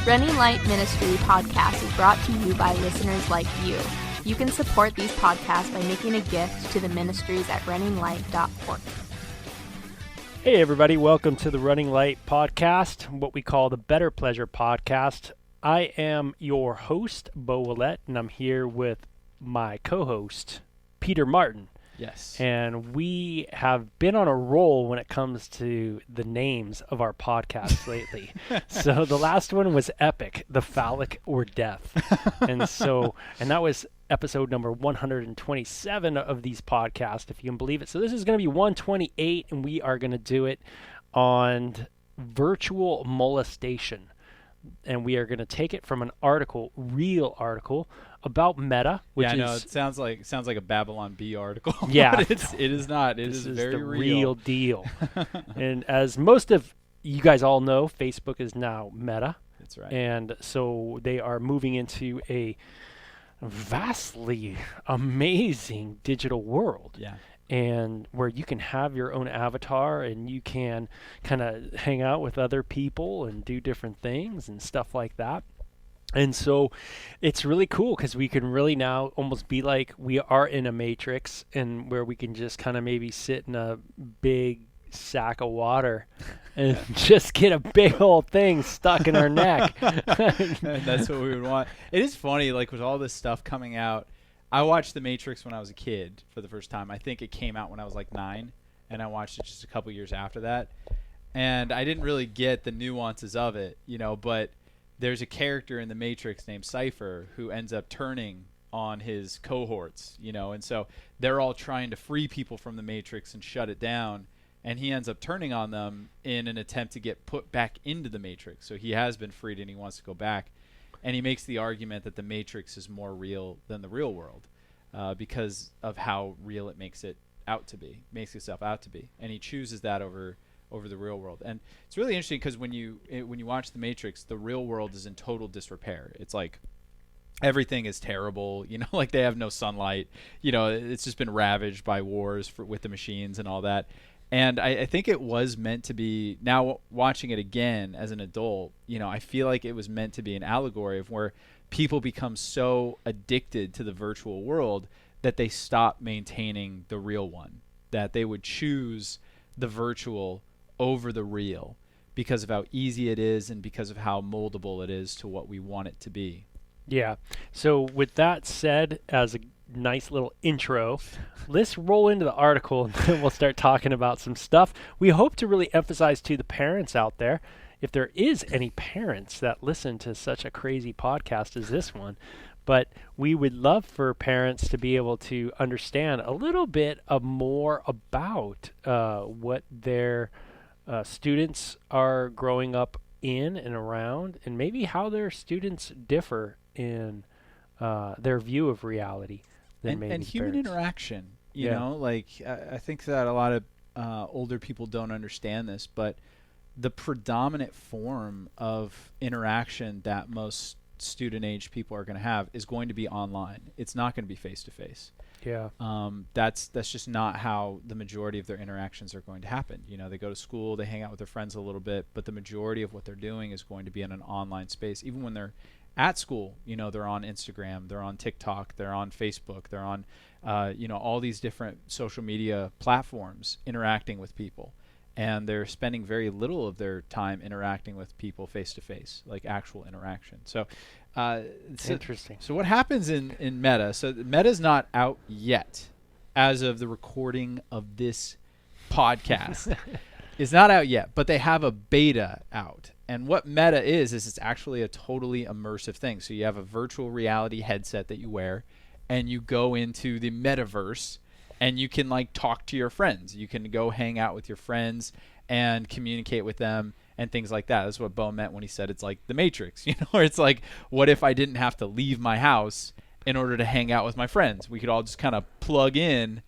Running Light Ministry podcast is brought to you by listeners like you. You can support these podcasts by making a gift to the ministries at runninglight.org. Hey everybody, welcome to the Running Light podcast, what we call the Better Pleasure podcast. I am your host, Bo Willett, and I'm here with my co-host, Peter Martin. Yes. And we have been on a roll when it comes to the names of our podcasts lately. So the last one was Epic, the Phallic or Death. And that was episode number 127 of these podcasts, if you can believe it. So this is going to be 128, and we are going to do it on virtual molestation. And we are going to take it from an article, real article, about Meta, which it sounds like a Babylon Bee article. Yeah. But it is not. It is very the real deal. And as most of you guys all know, Facebook is now Meta. That's right. And so they are moving into a vastly amazing digital world. Yeah. And where you can have your own avatar and you can kind of hang out with other people and do different things and stuff like that. And so it's really cool because we can really now almost be like we are in a matrix, and where we can just kind of maybe sit in a big sack of water and just get a big old thing stuck in our neck. That's what we would want. It is funny, like with all this stuff coming out. I watched The Matrix when I was a kid for the first time. I think it came out when I was like 9, and I watched it just a couple years after that. And I didn't really get the nuances of it, but there's a character in The Matrix named Cypher who ends up turning on his cohorts, and so they're all trying to free people from the Matrix and shut it down, and he ends up turning on them in an attempt to get put back into the Matrix. So he has been freed and he wants to go back. And he makes the argument that the Matrix is more real than the real world because of how real it makes itself out to be. And he chooses that over the real world. And it's really interesting because when you watch The Matrix, the real world is in total disrepair. It's like everything is terrible. Like they have no sunlight. It's just been ravaged by wars with the machines and all that. And I think it was meant to be, now watching it again as an adult, I feel like it was meant to be an allegory of where people become so addicted to the virtual world that they stop maintaining the real one, that they would choose the virtual over the real because of how easy it is and because of how moldable it is to what we want it to be. Yeah. So with that said, as a nice little intro, let's roll into the article and then we'll start talking about some stuff. We hope to really emphasize to the parents out there, if there is any parents that listen to such a crazy podcast as this one, but we would love for parents to be able to understand a little bit more about what their students are growing up in and around, and maybe how their students differ in their view of reality. And human interaction, I think that a lot of older people don't understand this, but the predominant form of interaction that most student age people are going to have is going to be online. It's not going to be face to face. Yeah. That's just not how the majority of their interactions are going to happen. They go to school, they hang out with their friends a little bit, but the majority of what they're doing is going to be in an online space. Even when they're at school, they're on Instagram, they're on TikTok, they're on Facebook, they're on, all these different social media platforms interacting with people. And they're spending very little of their time interacting with people face to face, like actual interaction. So, interesting. So what happens in Meta? So Meta's not out yet as of the recording of this podcast. It's not out yet, but they have a beta out. And what Meta is it's actually a totally immersive thing. So you have a virtual reality headset that you wear, and you go into the metaverse, and you can talk to your friends. You can go hang out with your friends and communicate with them and things like that. That's what Bo meant when he said it's like the Matrix. Where it's like, what if I didn't have to leave my house in order to hang out with my friends? We could all just kind of plug in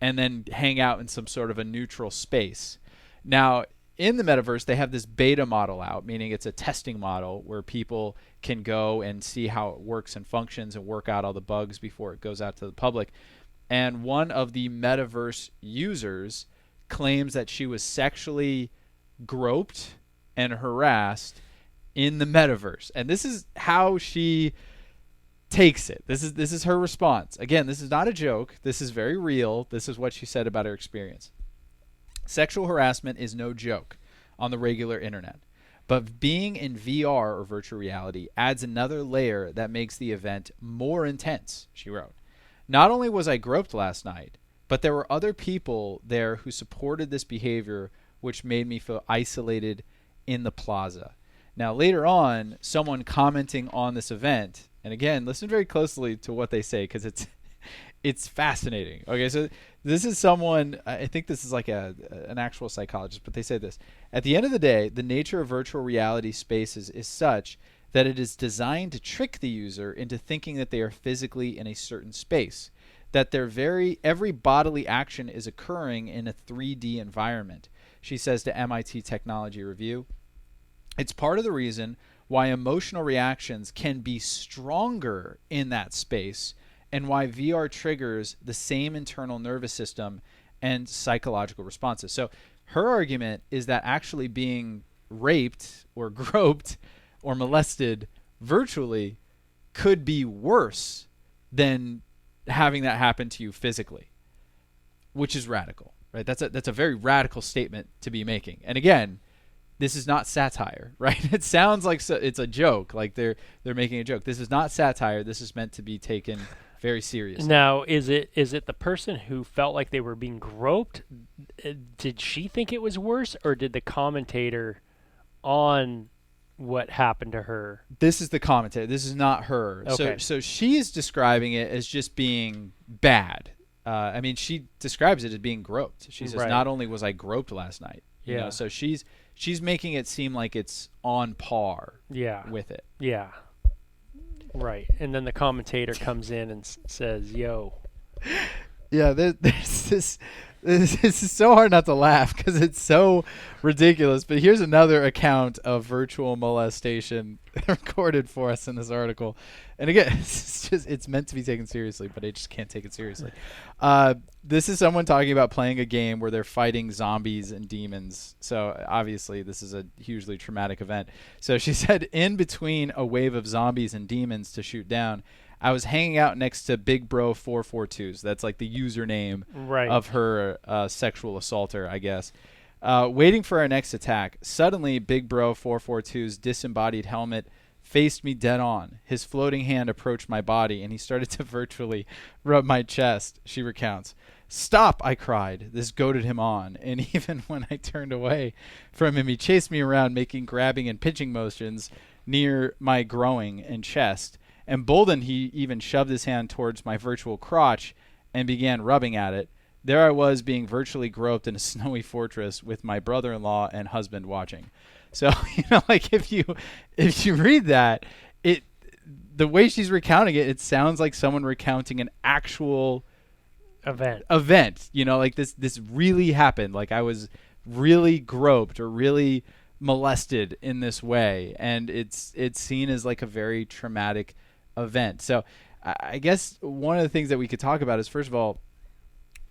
and then hang out in some sort of a neutral space. Now, in the metaverse, they have this beta model out, meaning it's a testing model where people can go and see how it works and functions and work out all the bugs before it goes out to the public. And one of the metaverse users claims that she was sexually groped and harassed in the metaverse. And this is how she takes it. This is her response. Again, this is not a joke. This is very real. This is what she said about her experience. Sexual harassment is no joke on the regular internet. But being in VR or virtual reality adds another layer that makes the event more intense, she wrote. Not only was I groped last night, but there were other people there who supported this behavior, which made me feel isolated in the plaza. Now, later on, someone commenting on this event, and again, listen very closely to what they say because it's fascinating. Okay, so this is someone, I think this is like an actual psychologist, but they say this. At the end of the day, the nature of virtual reality spaces is such that it is designed to trick the user into thinking that they are physically in a certain space, that every bodily action is occurring in a 3D environment. She says to MIT Technology Review, it's part of the reason why emotional reactions can be stronger in that space and why VR triggers the same internal nervous system and psychological responses. So her argument is that actually being raped or groped or molested virtually could be worse than having that happen to you physically, which is radical, right? That's a very radical statement to be making. And again, this is not satire, right? It sounds like it's a joke, like they're making a joke. This is not satire. This is meant to be taken very seriously. Now, is it the person who felt like they were being groped? Did she think it was worse, or did the commentator on what happened to her? This is the commentator. This is not her. Okay. So she's describing it as just being bad. I mean, she describes it as being groped. She says, Right. not only was I groped last night, you Yeah. know, so she's making it seem like it's on par Yeah. with it. Yeah. Right. And then the commentator comes in and says, yo. Yeah, there's this. This is so hard not to laugh because it's so ridiculous. But here's another account of virtual molestation recorded for us in this article. And again, it's meant to be taken seriously, but I just can't take it seriously. This is someone talking about playing a game where they're fighting zombies and demons. So obviously this is a hugely traumatic event. So she said, in between a wave of zombies and demons to shoot down, I was hanging out next to Big Bro 442s. That's like the username Right. of her sexual assaulter, I guess. Waiting for our next attack. Suddenly, Big Bro 442's disembodied helmet faced me dead on. His floating hand approached my body, and he started to virtually rub my chest, she recounts. Stop, I cried. This goaded him on, and even when I turned away from him, he chased me around, making grabbing and pinching motions near my groin and chest. Emboldened, he even shoved his hand towards my virtual crotch and began rubbing at it. There I was being virtually groped in a snowy fortress with my brother-in-law and husband watching. So, like if you read that, the way she's recounting it, it sounds like someone recounting an actual event. Like this really happened. Like I was really groped or really molested in this way, and it's seen as like a very traumatic event. So I guess one of the things that we could talk about is, first of all,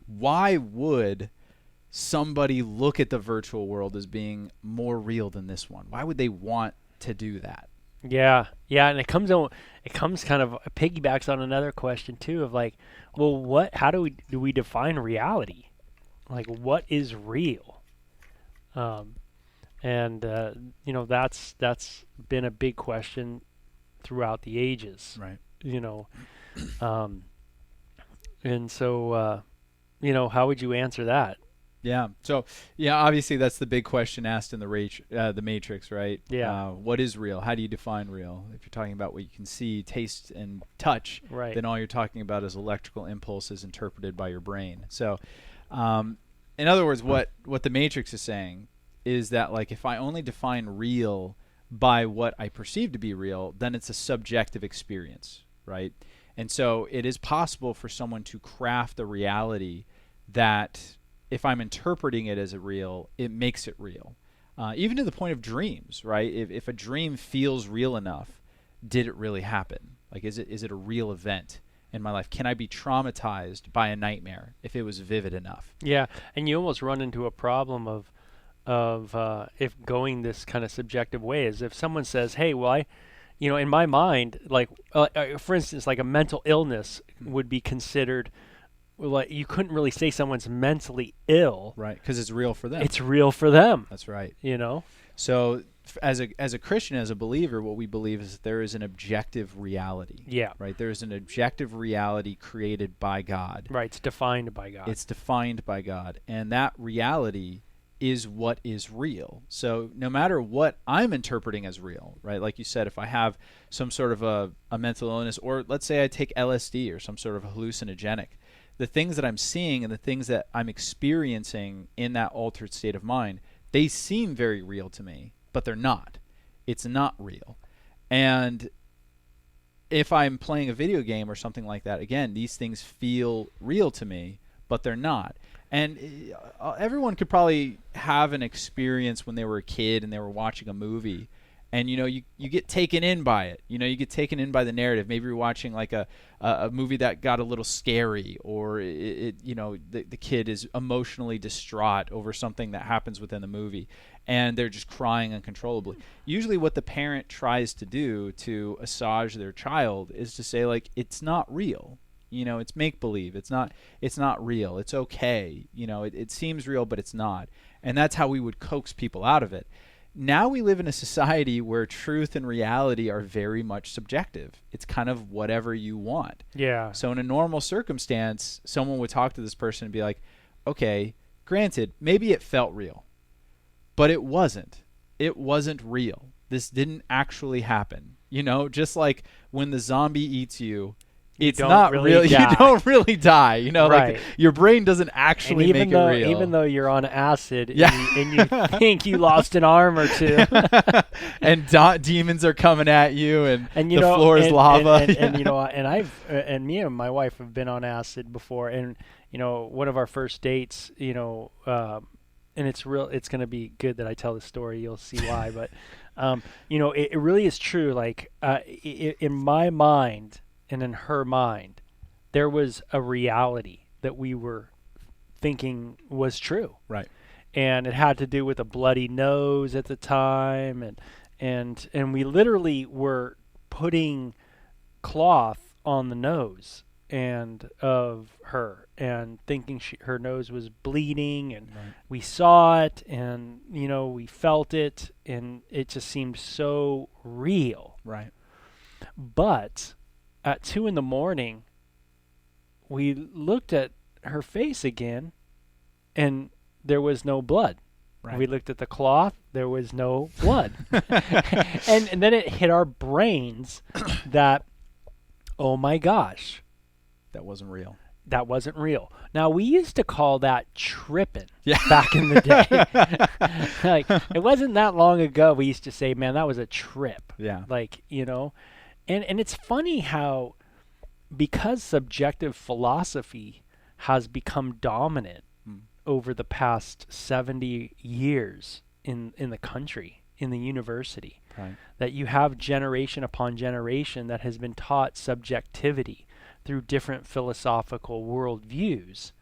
why would somebody look at the virtual world as being more real than this one? Why would they want to do that? Yeah, and it comes kind of piggybacks on another question too of like, well, how do we define reality? Like, what is real? That's been a big question throughout the ages. Right. And so how would you answer that? Yeah. So, obviously that's the big question asked in the Matrix, right? Yeah. What is real? How do you define real? If you're talking about what you can see, taste, and touch, Right. then all you're talking about is electrical impulses interpreted by your brain. So, in other words, what the Matrix is saying is that, like, if I only define real by what I perceive to be real, then it's a subjective experience, right? And so it is possible for someone to craft a reality that, if I'm interpreting it as a real, it makes it real. Even to the point of dreams, right? If a dream feels real enough, did it really happen? Like, is it a real event in my life? Can I be traumatized by a nightmare if it was vivid enough? Yeah, and you almost run into a problem of if going this kind of subjective way is if someone says, hey, well, in my mind, like, for instance, like a mental illness would be considered, like, you couldn't really say someone's mentally ill. Right, because it's real for them. It's real for them. That's right. So as a Christian, as a believer, what we believe is that there is an objective reality. Yeah. Right? There is an objective reality created by God. Right, it's defined by God. It's defined by God. And that reality is what is real. So no matter what I'm interpreting as real, right? Like you said, if I have some sort of a mental illness, or let's say I take LSD or some sort of hallucinogenic, the things that I'm seeing and the things that I'm experiencing in that altered state of mind, they seem very real to me, but they're not. It's not real. And if I'm playing a video game or something like that, again, these things feel real to me, but they're not. And everyone could probably have an experience when they were a kid and they were watching a movie, and you get taken in by it. You get taken in by the narrative. Maybe you're watching like a movie that got a little scary, or the kid is emotionally distraught over something that happens within the movie, and they're just crying uncontrollably. Usually what the parent tries to do to assuage their child is to say, like, it's not real. It's make-believe. It's not real. It's okay. It seems real, but it's not. And that's how we would coax people out of it. Now we live in a society where truth and reality are very much subjective. It's kind of whatever you want. Yeah. So in a normal circumstance, someone would talk to this person and be like, okay, granted, maybe it felt real, but it wasn't. It wasn't real. This didn't actually happen. Just like when the zombie eats you, it's not real. Die. You don't really die. Right. Like your brain doesn't actually make it real. Even though you're on acid and you think you lost an arm or two. And demons are coming at you and the floor is lava. And me and my wife have been on acid before. And, one of our first dates, and it's going to be good that I tell this story. You'll see why. But, it really is true. Like, in my mind, and in her mind, there was a reality that we were thinking was true. Right. And it had to do with a bloody nose at the time, and we literally were putting cloth on the nose and of her and thinking her nose was bleeding, and we saw it, and we felt it, and it just seemed so real. Right. But at 2 a.m, we looked at her face again, and there was no blood. Right. We looked at the cloth, there was no blood. and then it hit our brains that, oh my gosh. That wasn't real. That wasn't real. Now, we used to call that tripping back in the day. Like, it wasn't that long ago we used to say, man, that was a trip. Yeah. Like, And it's funny how, because subjective philosophy has become dominant over the past 70 years in the country, in the university, right, that you have generation upon generation that has been taught subjectivity through different philosophical worldviews,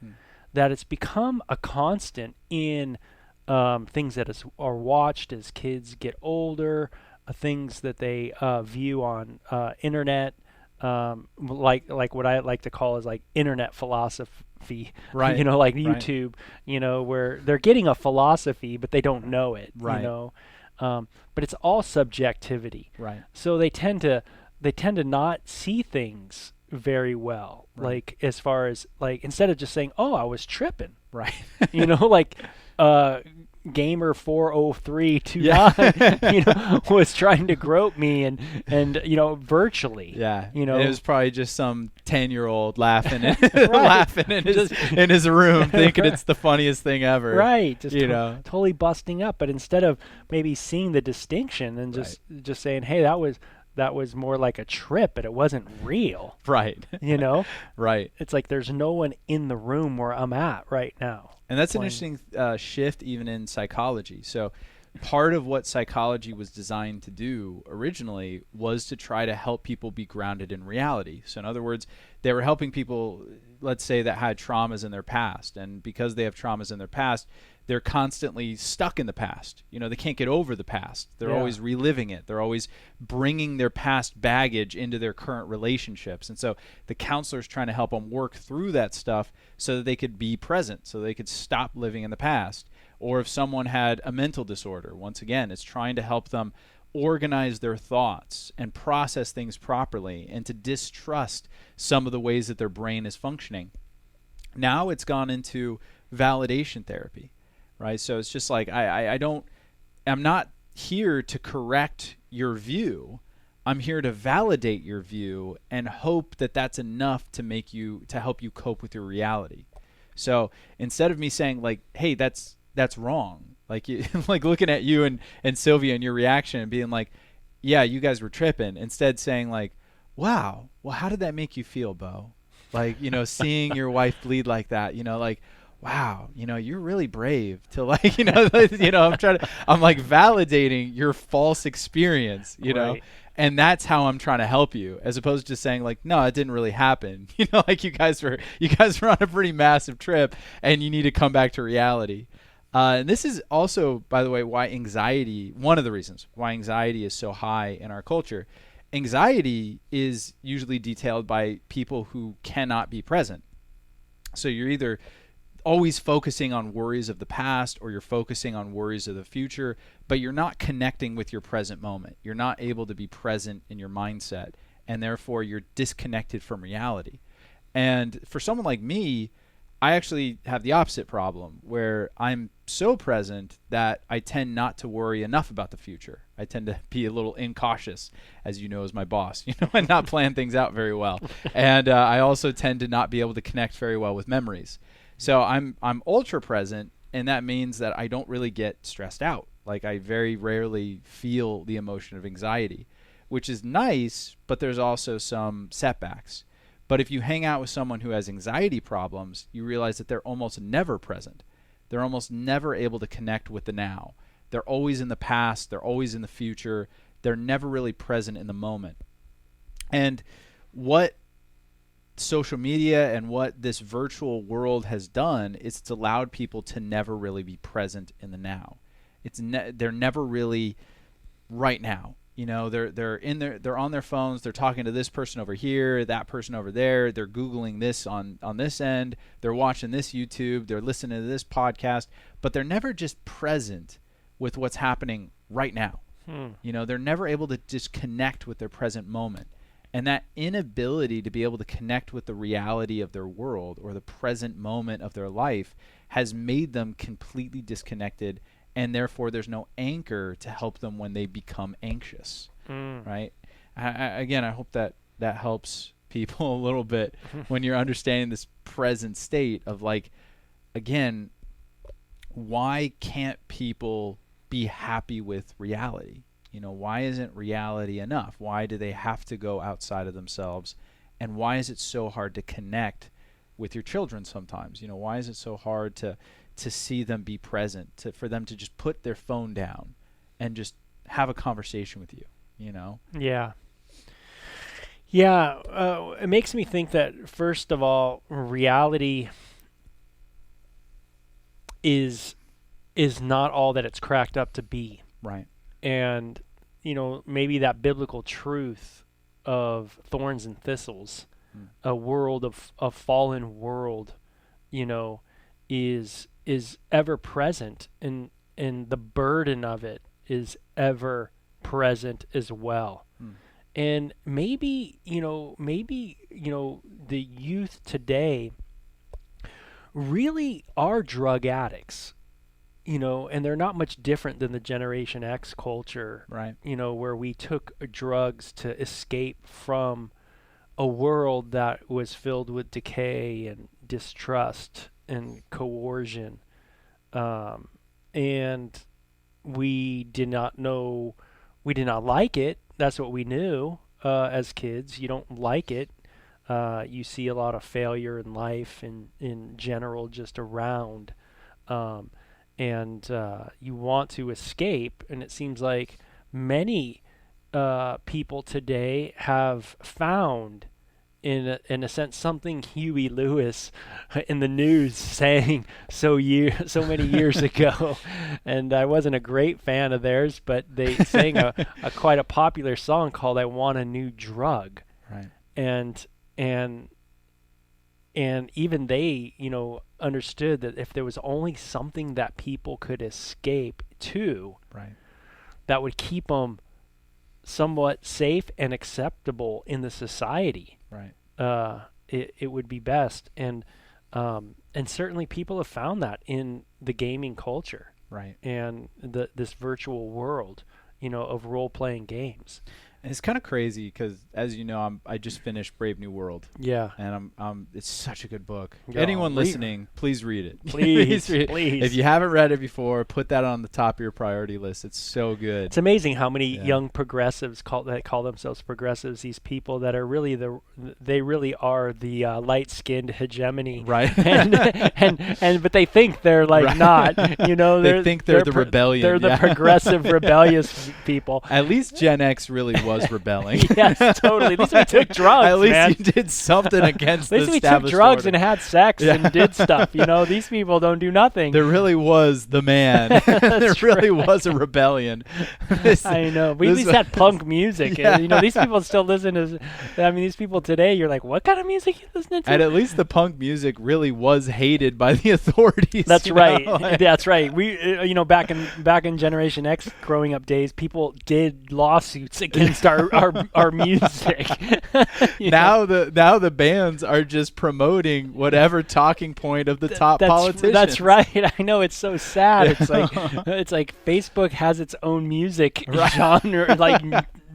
that it's become a constant in things that are watched as kids get older, things that they view on internet, like what I like to call is like internet philosophy, right? Like YouTube, where they're getting a philosophy, but they don't know it, right? But it's all subjectivity, right? So they tend to not see things very well, right, like as far as like instead of just saying, "Oh, I was tripping," right? Like Gamer 40329 was trying to grope me and virtually. Yeah. And it was probably just some 10-year-old laughing in his room thinking it's the funniest thing ever. Right. Just totally busting up, but instead of maybe seeing the distinction and just saying, "Hey, that was more like a trip, but it wasn't real." Right. Right. It's like there's no one in the room where I'm at right now. And that's an interesting shift even in psychology. So part of what psychology was designed to do originally was to try to help people be grounded in reality. So in other words, they were helping people let's say, that had traumas in their past, and because they have traumas in their past, they're constantly stuck in the past. They can't get over the past. They're always reliving it. They're always bringing their past baggage into their current relationships. And so the counselor's trying to help them work through that stuff so that they could be present, so they could stop living in the past. Or if someone had a mental disorder, once again, it's trying to help them organize their thoughts and process things properly, and to distrust some of the ways that their brain is functioning. Now it's gone into validation therapy, right? So it's just like, I'm not here to correct your view. I'm here to validate your view and hope that that's enough to help you cope with your reality. So instead of me saying like, hey, that's wrong, like like looking at you and Sylvia and your reaction and being like, yeah, you guys were tripping, instead saying like, wow, well, how did that make you feel, Bo? Like, seeing your wife bleed like that, like, wow, you're really brave to like, I'm like validating your false experience, know, and that's how I'm trying to help you, as opposed to saying like, no, it didn't really happen. Like you guys were on a pretty massive trip and you need to come back to reality. And this is also, by the way, one of the reasons why anxiety is so high in our culture. Anxiety is usually detailed by people who cannot be present. So you're either always focusing on worries of the past, or you're focusing on worries of the future, but you're not connecting with your present moment. You're not able to be present in your mindset, and therefore you're disconnected from reality. And for someone like me, I actually have the opposite problem, where I'm so present that I tend not to worry enough about the future. I tend to be a little incautious, as you know, as my boss, and not plan things out very well. And I also tend to not be able to connect very well with memories. So I'm ultra present, and that means that I don't really get stressed out. Like, I very rarely feel the emotion of anxiety, which is nice, but there's also some setbacks. But if you hang out with someone who has anxiety problems, you realize that they're almost never present. They're almost never able to connect with the now. They're always in the past. They're always in the future. They're never really present in the moment. And what social media and what this virtual world has done is it's allowed people to never really be present in the now. They're never really right now. They're on their phones. They're talking to this person over here, that person over there. They're Googling this on this end. They're watching this YouTube. They're listening to this podcast, but they're never just present with what's happening right now. They're never able to just connect with their present moment. And that inability to be able to connect with the reality of their world or the present moment of their life has made them completely disconnected, and therefore there's no anchor to help them when they become anxious, right? I hope that helps people a little bit when you're understanding this present state of, like, again, why can't people be happy with reality? Why isn't reality enough? Why do they have to go outside of themselves? And why is it so hard to connect with your children sometimes? Why is it so hard to see them be present, for them to just put their phone down and just have a conversation with you, Yeah. Yeah. It makes me think that, first of all, reality is not all that it's cracked up to be. Right. And, maybe that biblical truth of thorns and thistles, a world of fallen world, is ever present, and the burden of it is ever present as well. And maybe the youth today really are drug addicts, and they're not much different than the Generation X culture, right? Where we took drugs to escape from a world that was filled with decay and distrust and coercion, and we did not like it. That's what we knew as kids. You don't like it. You see a lot of failure in life and in general just around, and you want to escape. And it seems like many people today have found in a sense something Huey Lewis in the news saying so many years ago, and I wasn't a great fan of theirs, but they sang a quite a popular song called "I Want a New Drug," Right. and even they, understood that if there was only something that people could escape to, Right. that would keep them somewhat safe and acceptable in the society, Right. it would be best. And certainly people have found that in the gaming culture Right. and this virtual world, of role-playing games. And it's kind of crazy because, as you know, I just finished Brave New World. Yeah. And it's such a good book. Yeah, Anyone listening, please read it. Please, read it. please. If you haven't read it before, put that on the top of your priority list. It's so good. It's amazing how many young progressives call themselves progressives. These people that are really they really are the light-skinned hegemony, Right. and but they think they're like not. They think they're the rebellion. They're the progressive, rebellious people. At least Gen X really was rebelling. Yes, totally. At least we took drugs. At least man. you did something against the At least we took established drugs order. and had sex and did stuff. These people don't do nothing. There really was the man. There really was a rebellion. I know. We at least had punk music. Yeah. These people still listen to. These people today. You're like, what kind of music are you listening to? And at least the punk music really was hated by the authorities. That's right. Like, That's right. We, back in Generation X growing up days, people did lawsuits against our music. now the bands are just promoting whatever talking point of the top politicians. That's right. I know, it's so sad. It's like Facebook has its own music genre, like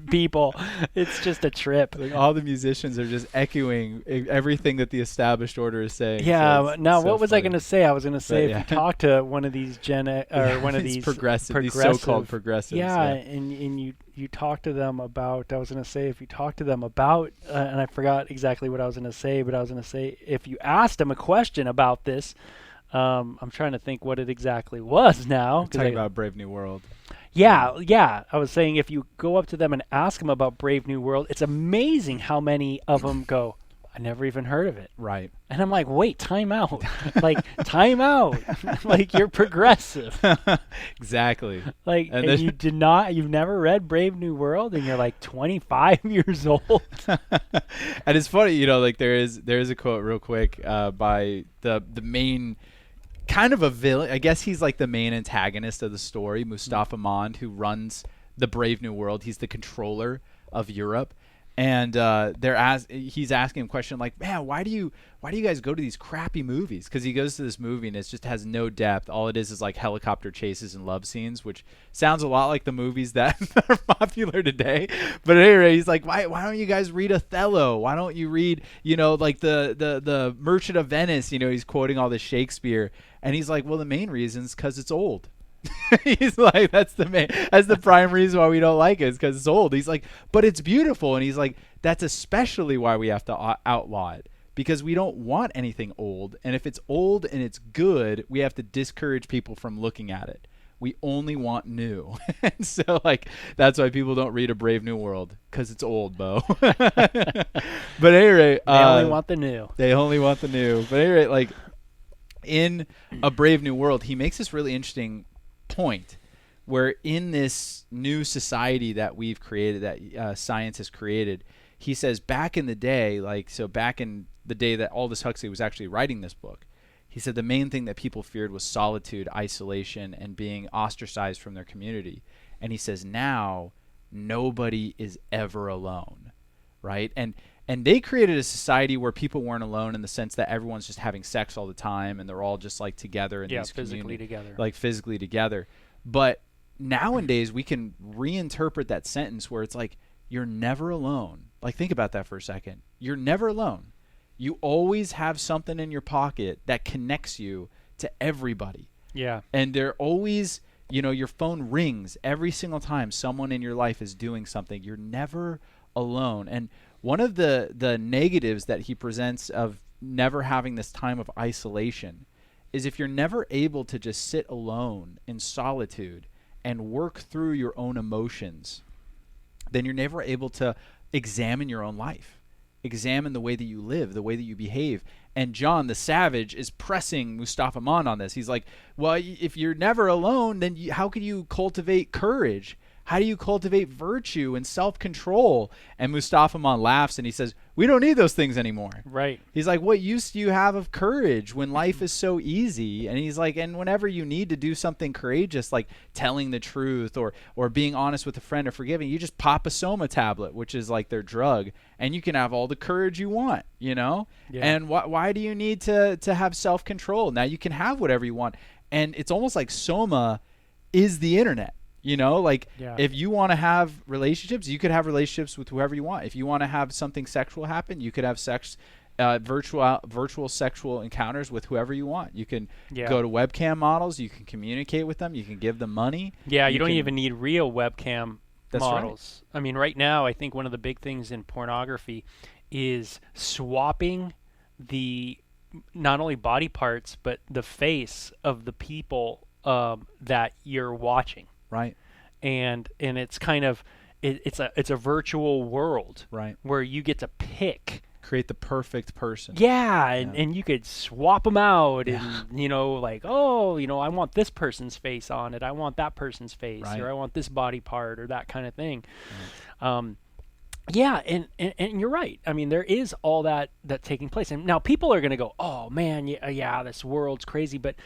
people. It's just a trip. Like all the musicians are just echoing everything that the established order is saying. Yeah. So now, so what was funny. I going to say? I was going to say, But, if you talk to one of these these progressive, these so-called progressives. yeah, and you talk to them about. I was going to say, if you talk to them about, and I forgot exactly what I was going to say, but I was going to say, if you asked them a question about this, I'm trying to think what it exactly was now. We're talking about Brave New World. Yeah. I was saying, if you go up to them and ask them about Brave New World, it's amazing how many of them go, I never even heard of it. Right. And I'm like, wait, time out. Time out. Like, you're progressive. Exactly. Like, and you've never read Brave New World, and you're like 25 years old. And it's funny, there is a quote real quick by the main kind of a villain. I guess he's like the main antagonist of the story, Mustafa Mond, who runs the Brave New World. He's the controller of Europe. And he's asking him a question like, man, why do you guys go to these crappy movies? Because he goes to this movie and it just has no depth. All it is like helicopter chases and love scenes, which sounds a lot like the movies that are popular today. But anyway, he's like, why don't you guys read Othello? Why don't you read, like the Merchant of Venice? He's quoting all this Shakespeare. And he's like, well, the main reason is because it's old. He's like, that's the prime reason why we don't like it, is because it's old. He's like, but it's beautiful. And he's like, that's especially why we have to outlaw it, because we don't want anything old. And if it's old and it's good, we have to discourage people from looking at it. We only want new. And so that's why people don't read A Brave New World, because it's old, Bo. But anyway, They only want the new. They only want the new. But anyway, in A Brave New World, he makes this really interesting point where in this new society that we've created, that science has created, he says back in the day, back in the day that Aldous Huxley was actually writing this book, he said the main thing that people feared was solitude, isolation, and being ostracized from their community. And he says now nobody is ever alone, right? And they created a society where people weren't alone in the sense that everyone's just having sex all the time and they're all just together in these physically together. Physically together. But nowadays we can reinterpret that sentence where it's like, you're never alone. Think about that for a second. You're never alone. You always have something in your pocket that connects you to everybody. Yeah. And they're always, your phone rings every single time someone in your life is doing something. You're never alone. And one of the negatives that he presents of never having this time of isolation is if you're never able to just sit alone in solitude and work through your own emotions, then you're never able to examine your own life. examine the way that you live, the way that you behave. And John the Savage is pressing Mustafa Mann on this. He's like, well, if you're never alone, then how can you cultivate courage? How do you cultivate virtue and self-control? And Mustafa Mann laughs and he says, we don't need those things anymore. Right. He's like, what use do you have of courage when life is so easy? And he's like, and whenever you need to do something courageous, like telling the truth or being honest with a friend or forgiving, you just pop a Soma tablet, which is like their drug, and you can have all the courage you want, you know? Yeah. And why do you need to have self-control? Now you can have whatever you want. And it's almost like Soma is the internet. You know, like if you want to have relationships, you could have relationships with whoever you want. If you want to have something sexual happen, you could have virtual sexual encounters with whoever you want. You can go to webcam models. You can communicate with them. You can give them money. Yeah, you don't even need real webcam models. Right. I mean, right now, I think one of the big things in pornography is swapping the not only body parts, but the face of the people that you're watching. Right. And it's kind of it's a virtual world, right, where you get to create the perfect person. Yeah, and you could swap them out, and you know, like, oh, you know, I want this person's face on it, I want that person's face, or I want this body part, or that kind of thing. Right. Yeah, and you're right. I mean, there is all that taking place, and now people are going to go, oh man, yeah, this world's crazy, but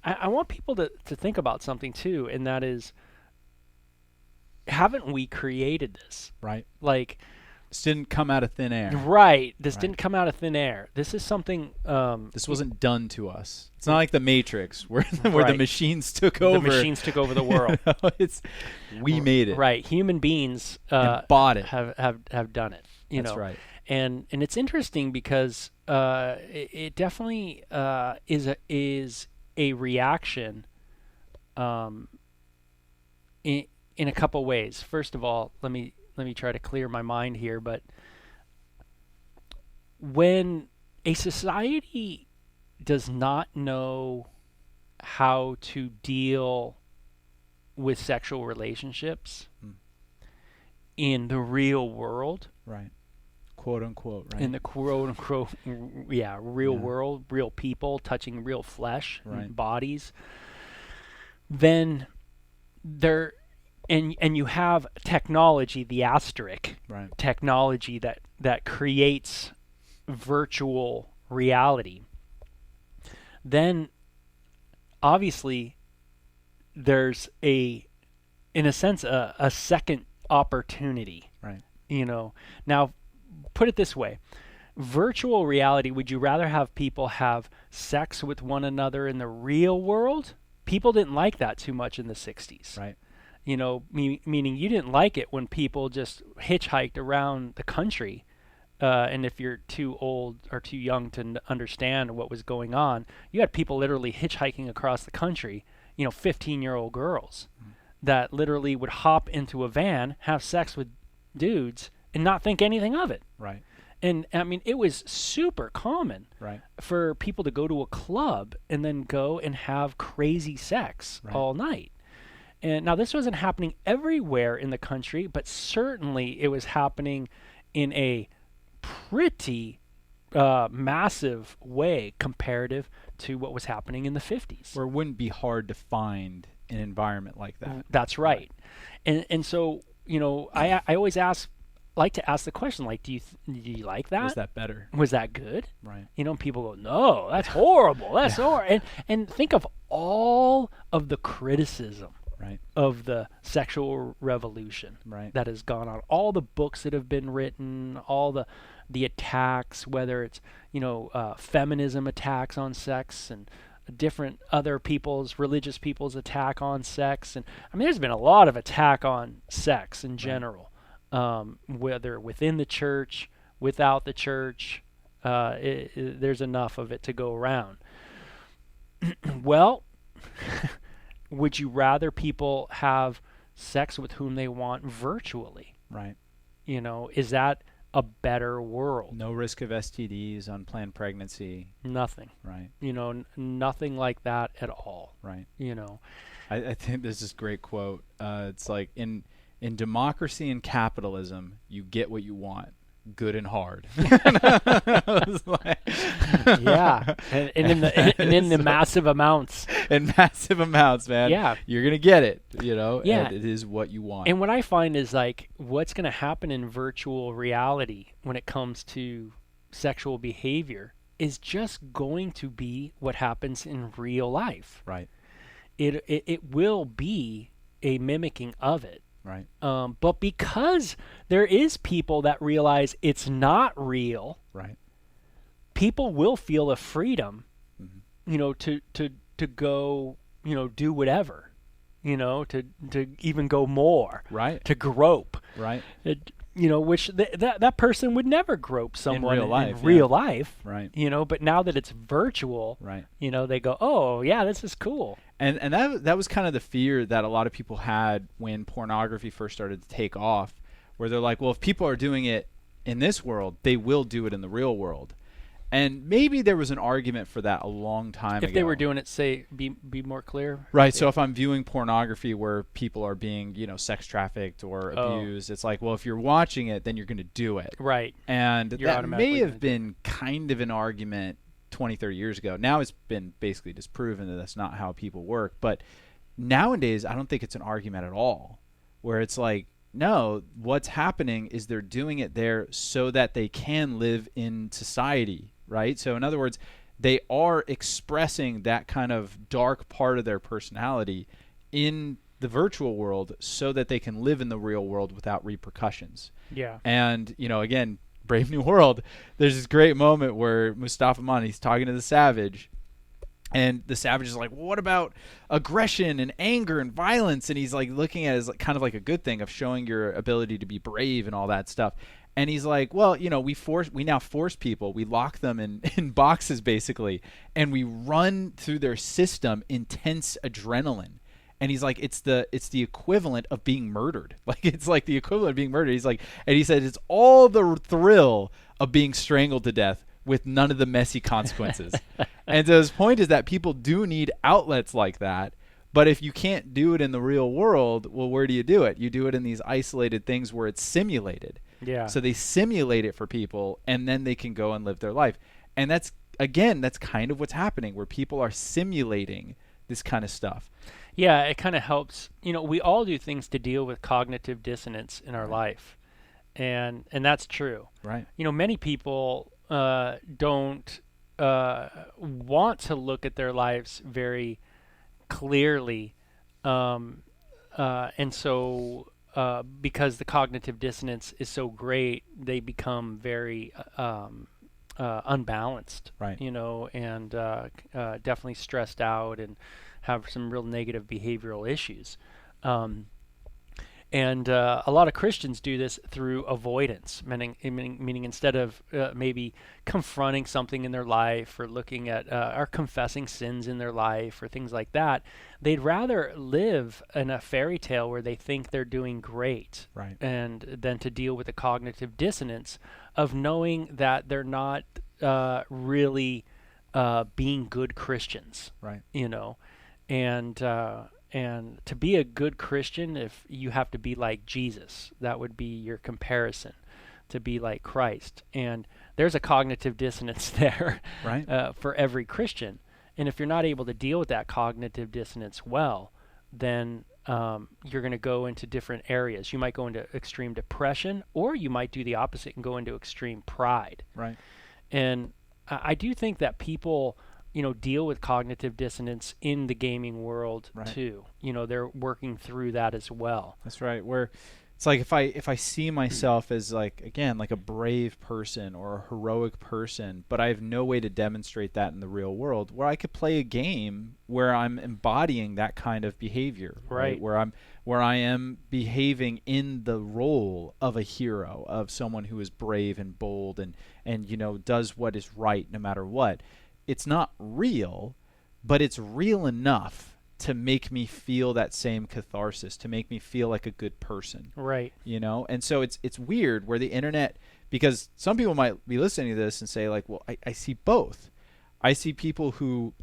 I want people to think about something too, and that is, haven't we created this? Right. Like, this didn't come out of thin air. Right. This didn't come out of thin air. This is something. This wasn't done to us. It's not like the Matrix, where the machines took over. The machines took over the world. We made it. Right. Human beings and bought it. Have done it. That's right. And it's interesting because it definitely is a reaction. In a couple ways. First of all, let me try to clear my mind here, but when a society does not know how to deal with sexual relationships in the real world, right, quote unquote, right, in the quote unquote real world, real people touching real flesh and bodies, then there and you have technology, the asterisk technology that creates virtual reality, then obviously there's in a sense a second opportunity. Right. You know, now put it this way. Virtual reality, would you rather have people have sex with one another in the real world? People didn't like that too much in the 60s. Right. You know, meaning you didn't like it when people just hitchhiked around the country. And if you're too old or too young to understand what was going on, you had people literally hitchhiking across the country, 15-year-old girls that literally would hop into a van, have sex with dudes, and not think anything of it. Right. And, I mean, it was super common for people to go to a club and then go and have crazy sex all night. And now this wasn't happening everywhere in the country, but certainly it was happening in a pretty massive way comparative to what was happening in the 50s. Where it wouldn't be hard to find an environment like that. That's right. And so, I always like to ask the question, like, do you like that? Was that better? Was that good? Right. People go, no, that's horrible. That's horrible. And think of all of the criticism of the sexual revolution that has gone on, all the books that have been written, all the attacks, whether it's feminism attacks on sex and different other religious people's attack on sex, and I mean there's been a lot of attack on sex in general, whether within the church, without the church, there's enough of it to go around. Well, would you rather people have sex with whom they want virtually? Right. Is that a better world? No risk of STDs, unplanned pregnancy. Nothing. Right. Nothing like that at all. Right. I think this is a great quote. It's like in democracy and capitalism, you get what you want. good and hard. I was like Yeah, and in the massive amounts. In massive amounts, man. Yeah. You're going to get it, you know, Yeah. and it is what you want. And what I find is like what's going to happen in virtual reality when it comes to sexual behavior is just going to be what happens in real life. Right. It will be a mimicking of it. Right. But because there is people that realize it's not real, Right. people will feel a freedom, Mm-hmm. you know, to go, you know, do whatever, you know, to even go more, Right. to grope, Right. you know, which that person would never grope someone real life, in real yeah. life, Right. you know, but now that it's virtual, Right. you know, they go, oh yeah, this is cool. And that was kind of the fear that a lot of people had when pornography first started to take off, where they're like, well, if people are doing it in this world, they will do it in the real world. And maybe there was an argument for that a long time ago. If they were doing it, say, be more clear. Right. So if I'm viewing pornography where people are being, you know, sex trafficked or abused, it's like, well, if you're watching it, then you're going to do it. Right. And You're that automatically may gonna have do been kind of an argument 20, 30 years ago. Now it's been basically disproven that that's not how people work. But nowadays, I don't think it's an argument at all, where it's like, no, what's happening is they're doing it there so that they can live in society, right? So in other words, they are expressing that kind of dark part of their personality in the virtual world so that they can live in the real world without repercussions. Yeah. And, you know, again, Brave New World, there's this great moment where Mustafa Moni's talking to the Savage, and the Savage is like, well, what about aggression and anger and violence? And he's like looking at it as like, kind of like a good thing of showing your ability to be brave and all that stuff. And he's like, well, you know, we now force people, we lock them in boxes basically, and we run through their system intense adrenaline. And he's like, it's the equivalent of being murdered. Like, it's like the equivalent of being murdered. He's like, and he said it's all the thrill of being strangled to death with none of the messy consequences. And so his point is that people do need outlets like that. But if you can't do it in the real world, well, where do you do it? You do it in these isolated things where it's simulated. Yeah. So they simulate it for people, and then they can go and live their life. And that's kind of what's happening, where people are simulating this kind of stuff. Yeah, it kind of helps. You know, we all do things to deal with cognitive dissonance in our life, and that's true. Right. You know, many people don't want to look at their lives very clearly, and so because the cognitive dissonance is so great, they become very unbalanced. Right. You know, and definitely stressed out and have some real negative behavioral issues. And a lot of Christians do this through avoidance, meaning instead of maybe confronting something in their life or looking at or confessing sins in their life or things like that, they'd rather live in a fairy tale where they think they're doing great, Right. and then to deal with the cognitive dissonance of knowing that they're not really being good Christians. Right. You know, and to be a good Christian, if you have to be like Jesus, that would be your comparison, to be like Christ. And there's a cognitive dissonance there, Right. for every Christian. And if you're not able to deal with that cognitive dissonance well, then you're going to go into different areas. You might go into extreme depression, or you might do the opposite and go into extreme pride. Right. And I do think that people, you know, deal with cognitive dissonance in the gaming world Right. too. You know, they're working through that as well. That's right. Where it's like if I see myself as like, again, like a brave person or a heroic person, but I have no way to demonstrate that in the real world, where I could play a game where I'm embodying that kind of behavior, Right. where I am behaving in the role of a hero, of someone who is brave and bold and you know, does what is right no matter what. It's not real, but it's real enough to make me feel that same catharsis, to make me feel like a good person. Right. You know? And so it's weird where the internet, because some people might be listening to this and say like, well, I see both. I see people who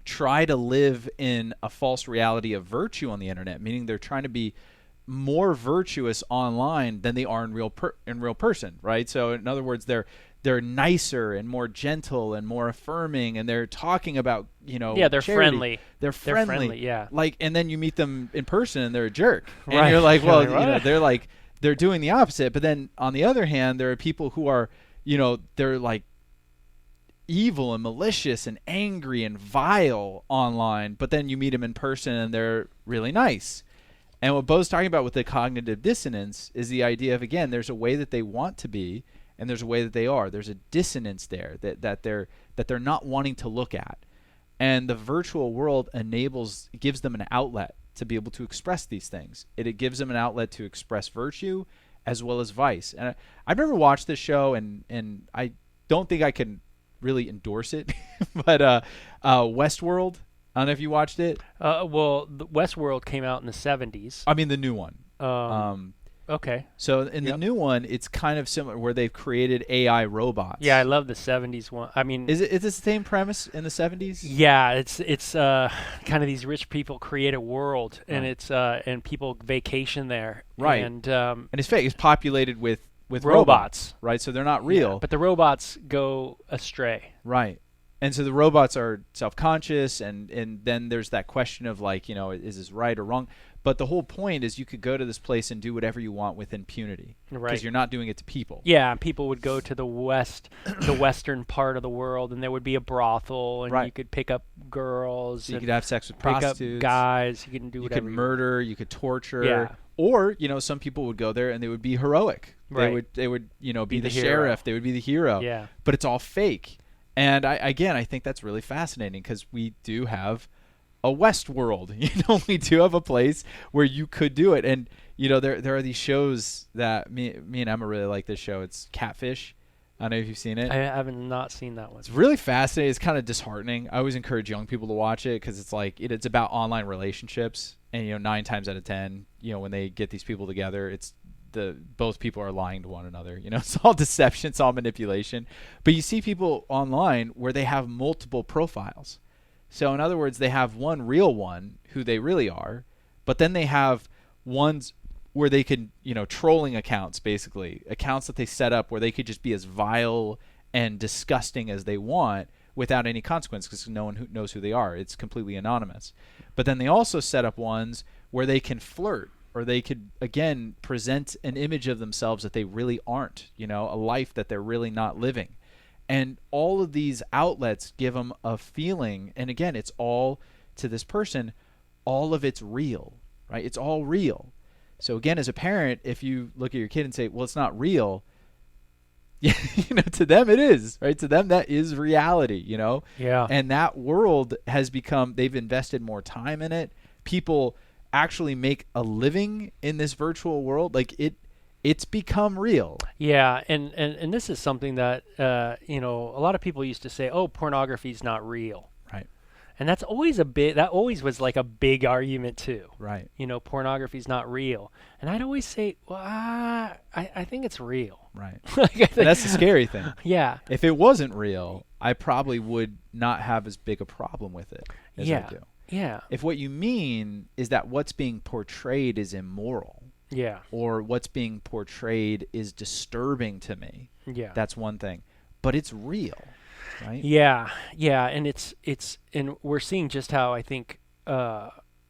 try to live in a false reality of virtue on the internet, meaning they're trying to be more virtuous online than they are in real person, right? So in other words, they're nicer and more gentle and more affirming, and they're talking about, they're charity. friendly. They're friendly, yeah. Like, and then you meet them in person and they're a jerk, and Right. you're like, well, Right. they're doing the opposite. But then on the other hand, there are people who are, they're like evil and malicious and angry and vile online, but then you meet them in person and they're really nice. And what Bo's talking about with the cognitive dissonance is the idea of, again, there's a way that they want to be and there's a way that they are. There's a dissonance there that they're not wanting to look at. And the virtual world gives them an outlet to be able to express these things. It gives them an outlet to express virtue as well as vice. And I've never watched this show, and I don't think I can really endorse it, but Westworld, I don't know if you watched it. Well, the Westworld came out in the 70s. I mean the new one. Okay. So in the new one, it's kind of similar, where they've created AI robots. Yeah, I love the 70s one. I mean, is it the same premise in the 70s? Yeah, it's kind of these rich people create a world, and it's and people vacation there. Right. And it's fake. It's populated with robots, right? So they're not real. Yeah, but the robots go astray. Right. And so the robots are self-conscious, and then there's that question of, like, is this right or wrong? But the whole point is you could go to this place and do whatever you want with impunity, right? Because you're not doing it to people. Yeah, people would go to the western part of the world, and there would be a brothel, and you could pick up girls. So you could have sex with pick prostitutes. Up guys. You can do whatever. You could murder. You could torture. Yeah. Or some people would go there and they would be heroic. Right. They would be the hero. sheriff. They would be the hero. Yeah. But it's all fake. And I think that's really fascinating, because we do have a West world. We do have a place where you could do it. And there are these shows that me and Emma really like. This show, it's Catfish. I don't know if you've seen it. I haven't not seen that one. It's really fascinating. It's kind of disheartening. I always encourage young people to watch it, because it's like it's about online relationships, and 9 times out of 10, when they get these people together, it's both people are lying to one another. It's all deception, it's all manipulation. But you see people online where they have multiple profiles. So in other words, they have one real one who they really are, but then they have ones where they can, trolling accounts, basically accounts that they set up where they could just be as vile and disgusting as they want without any consequence, because no one knows who they are. It's completely anonymous. But then they also set up ones where they can flirt, or they could, again, present an image of themselves that they really aren't, a life that they're really not living. And all of these outlets give them a feeling, and again, it's all, to this person, all of it's real, right? It's all real. So again, as a parent, if you look at your kid and say, well, it's not real, to them it is, right? To them that is reality, Yeah. And that world has become, they've invested more time in it. People actually make a living in this virtual world. Like it's become real. Yeah, and this is something that a lot of people used to say, oh, pornography's not real. Right. And that always was like a big argument too. Right. Pornography's not real. And I'd always say, well, I think it's real. Right. And that's the scary thing. Yeah. If it wasn't real, I probably would not have as big a problem with it as I do. Yeah. If what you mean is that what's being portrayed is immoral, yeah, or what's being portrayed is disturbing to me, yeah, that's one thing. But it's real, right? Yeah, yeah, and it's and we're seeing just how I think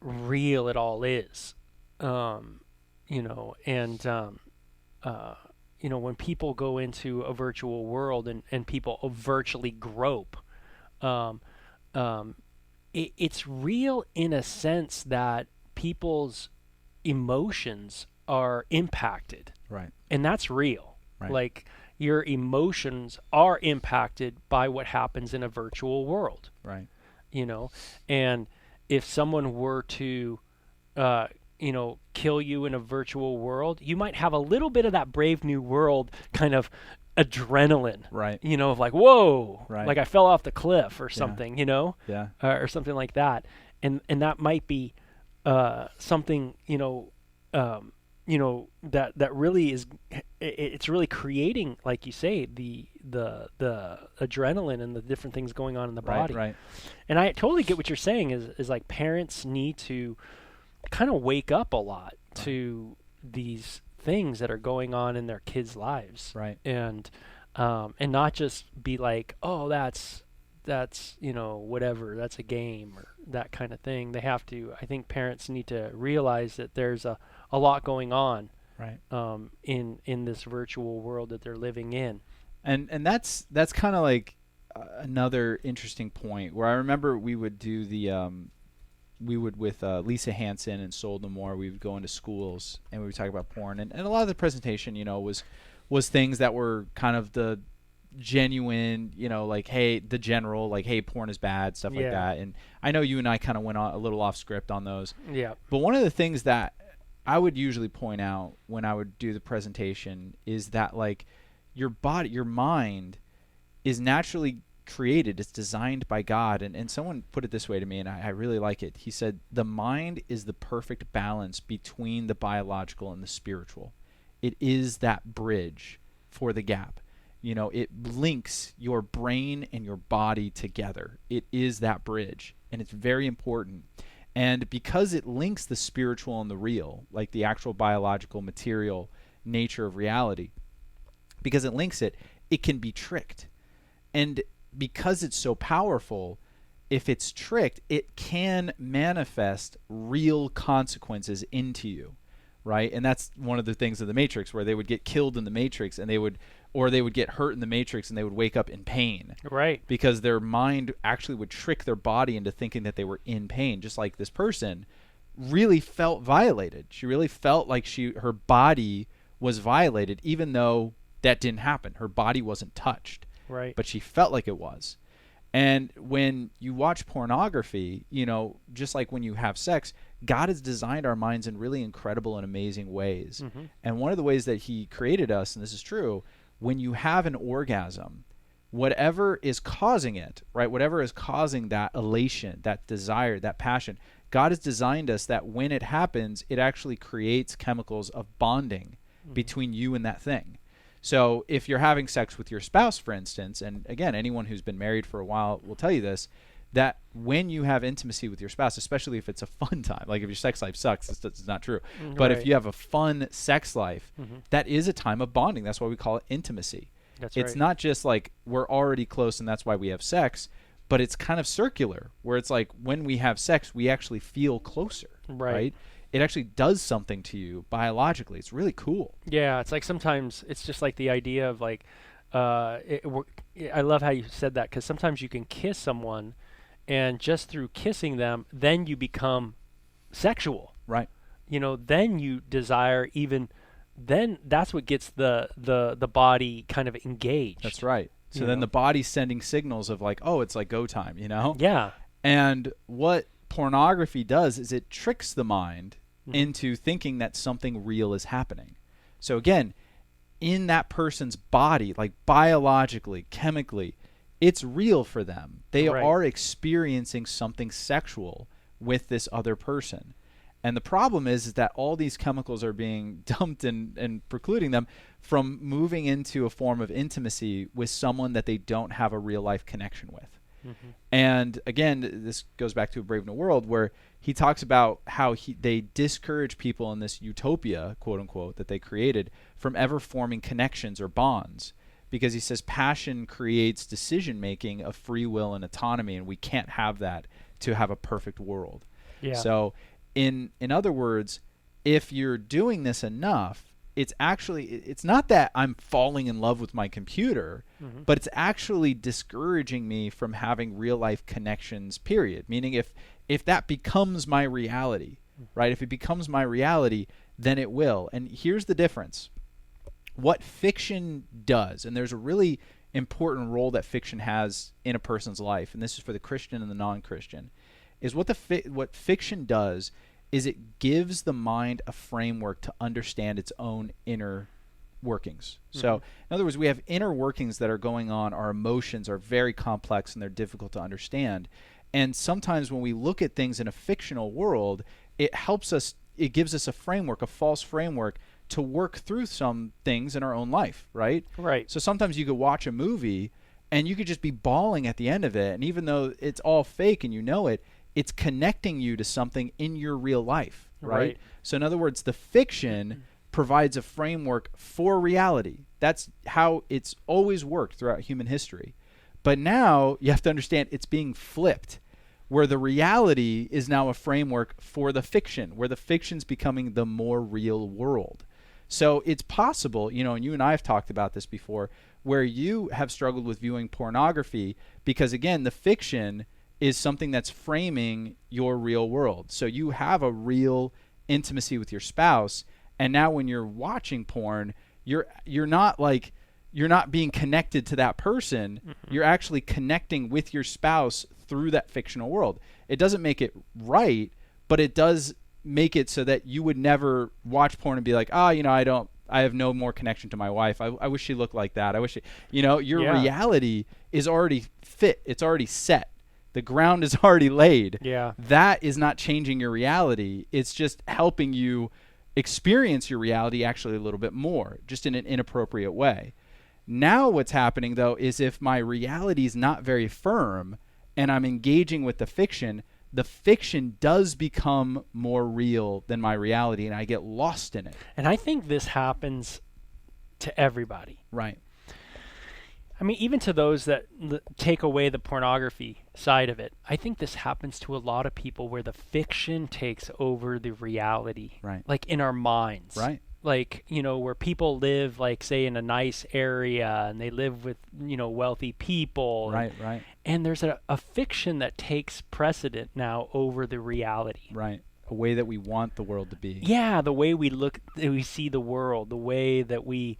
real it all is, and when people go into a virtual world and people virtually grope, it's real in a sense that people's emotions are impacted. Right. And that's real. Right. Like, your emotions are impacted by what happens in a virtual world. Right. And if someone were to, kill you in a virtual world, you might have a little bit of that Brave New World kind of adrenaline, right? Of like, whoa, right. Like I fell off the cliff or something, yeah, or something like that, and that might be something, that really is, it's really creating, like you say, the adrenaline and the different things going on in the body, right? And I totally get what you're saying. Is like parents need to kind of wake up a lot, to these things that are going on in their kids' lives. Right. And not just be like, oh, that's whatever, that's a game or that kind of thing. They have to, I think parents need to realize that there's a lot going on Right. In this virtual world that they're living in. And that's kind of like another interesting point where I remember we would do with Lisa Hansen and Sold No More, we would go into schools and we would talk about porn, and a lot of the presentation, was things that were kind of the genuine, like, hey, the general, like, hey, porn is bad, stuff like that. And I know you and I kind of went on a little off script on those. Yeah. But one of the things that I would usually point out when I would do the presentation is that, like, your mind is naturally created. It's designed by God. And someone put it this way to me, and I really like it. He said, the mind is the perfect balance between the biological and the spiritual. It is that bridge for the gap. It links your brain and your body together. It is that bridge, and it's very important. And because it links the spiritual and the real, like the actual biological material nature of reality, because it links it, it can be tricked. And because it's so powerful, if it's tricked, it can manifest real consequences into you, right? And that's one of the things of the Matrix, where they would get killed in the Matrix and they would get hurt in the Matrix and they would wake up in pain. Right. Because their mind actually would trick their body into thinking that they were in pain, just like this person really felt violated. She really felt like her body was violated, even though that didn't happen. Her body wasn't touched. Right. But she felt like it was. And when you watch pornography, just like when you have sex, God has designed our minds in really incredible and amazing ways. Mm-hmm. And one of the ways that he created us, and this is true, when you have an orgasm, whatever is causing it, right, whatever is causing that elation, that desire, that passion, God has designed us that when it happens, it actually creates chemicals of bonding between you and that thing. So if you're having sex with your spouse, for instance, and again, anyone who's been married for a while will tell you this, that when you have intimacy with your spouse, especially if it's a fun time, like if your sex life sucks, it's not true. But if you have a fun sex life, that is a time of bonding. That's why we call it intimacy. It's not just like we're already close and that's why we have sex, but it's kind of circular, where it's like when we have sex, we actually feel closer, right? It actually does something to you biologically. It's really cool. Yeah, it's like sometimes it's just like the idea of like, I love how you said that, because sometimes you can kiss someone, and just through kissing them, then you become sexual. Right. Then you desire even. Then that's what gets the body kind of engaged. That's right. So then the body's sending signals of like, oh, it's like go time, Yeah. And what pornography does is it tricks the mind into thinking that something real is happening. So again, in that person's body, like biologically, chemically, it's real for them. They are experiencing something sexual with this other person. And the problem is that all these chemicals are being dumped and precluding them from moving into a form of intimacy with someone that they don't have a real life connection with. And again, this goes back to A Brave New World, where he talks about how they discourage people in this utopia, quote unquote, that they created from ever forming connections or bonds, because he says passion creates decision making of free will and autonomy, and we can't have that to have a perfect world. Yeah. So in other words, if you're doing this enough, it's not that I'm falling in love with my computer, but it's actually discouraging me from having real life connections, period. Meaning if that becomes my reality, right? If it becomes my reality, then it will. And here's the difference. What fiction does, and there's a really important role that fiction has in a person's life, and this is for the Christian and the non-Christian, is what fiction does is it gives the mind a framework to understand its own inner workings. So, in other words, we have inner workings that are going on. Our emotions are very complex and they're difficult to understand. And sometimes when we look at things in a fictional world, it gives us a framework, a false framework, to work through some things in our own life, right? Right. So sometimes you could watch a movie and you could just be bawling at the end of it. And even though it's all fake and you know it, it's connecting you to something in your real life. right? So in other words, the fiction provides a framework for reality. That's how it's always worked throughout human history. But now you have to understand it's being flipped, where the reality is now a framework for the fiction, where the fiction's becoming the more real world. So it's possible, and you and I have talked about this before, where you have struggled with viewing pornography because, again, the fiction is something that's framing your real world. So you have a real intimacy with your spouse, and now when you're watching porn, you're not being connected to that person. Mm-hmm. You're actually connecting with your spouse through that fictional world. It doesn't make it right, but it does make it so that you would never watch porn and be like, I have no more connection to my wife. I wish she looked like that. I wish your reality is already fit. It's already set. The ground is already laid. Yeah. That is not changing your reality. It's just helping you experience your reality actually a little bit more, just in an inappropriate way. Now what's happening, though, is if my reality is not very firm and I'm engaging with the fiction does become more real than my reality, and I get lost in it. And I think this happens to everybody. Right. I mean, even to those that take away the pornography side of it, I think this happens to a lot of people where the fiction takes over the reality. Right. Like in our minds. Right. Like, where people live, like, say, in a nice area, and they live with, wealthy people. Right. And there's a fiction that takes precedent now over the reality. Right. A way that we want the world to be. Yeah, the way we see the world, the way that we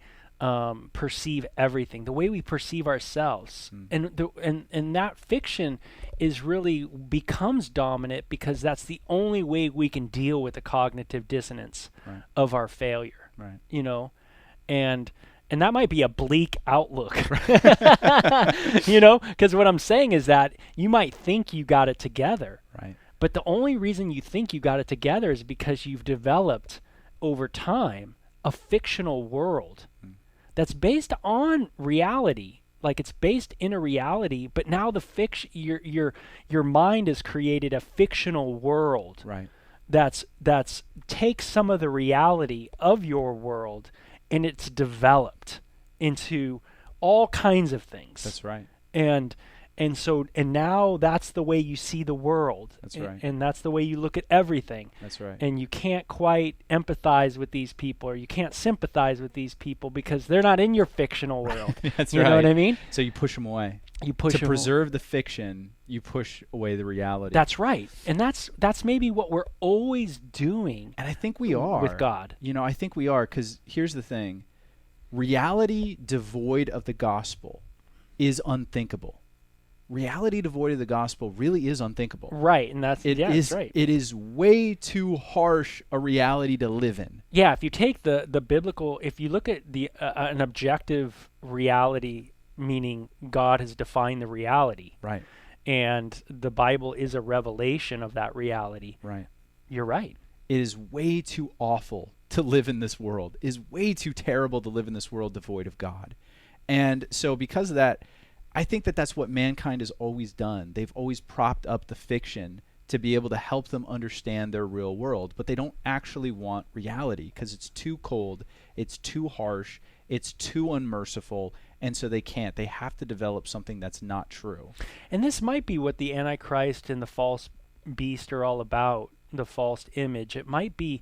perceive everything, the way we perceive ourselves. And that fiction is really becomes dominant because that's the only way we can deal with the cognitive dissonance of our failure. Right. And that might be a bleak outlook, because what I'm saying is that you might think you got it together, right? But the only reason you think you got it together is because you've developed over time a fictional world that's based on reality. Like, it's based in a reality, but now the fiction, your mind has created a fictional world, right? That's takes some of the reality of your world and it's developed into all kinds of things. That's right. And now that's the way you see the world. That's right. And that's the way you look at everything. That's right. And you can't quite empathize with these people, or you can't sympathize with these people because they're not in your fictional world. That's you right. know what I mean? So you push them away. You push to preserve the fiction. You push away the reality. That's right. And that's maybe what we're always doing. And I think we are with God. I think we are, because here's the thing: reality devoid of the gospel is unthinkable. Reality devoid of the gospel really is unthinkable. Right, and that's right. It is way too harsh a reality to live in. Yeah, if you take the biblical, if you look at the an objective reality, meaning God has defined the reality, right, and the Bible is a revelation of that reality. Right. You're right. It is way too awful to live in this world. It is way too terrible to live in this world devoid of God. And so because of that, I think that that's what mankind has always done. They've always propped up the fiction to be able to help them understand their real world, but they don't actually want reality because it's too cold, it's too harsh, it's too unmerciful, and so they can't. They have to develop something that's not true. And this might be what the Antichrist and the false beast are all about, the false image. It might be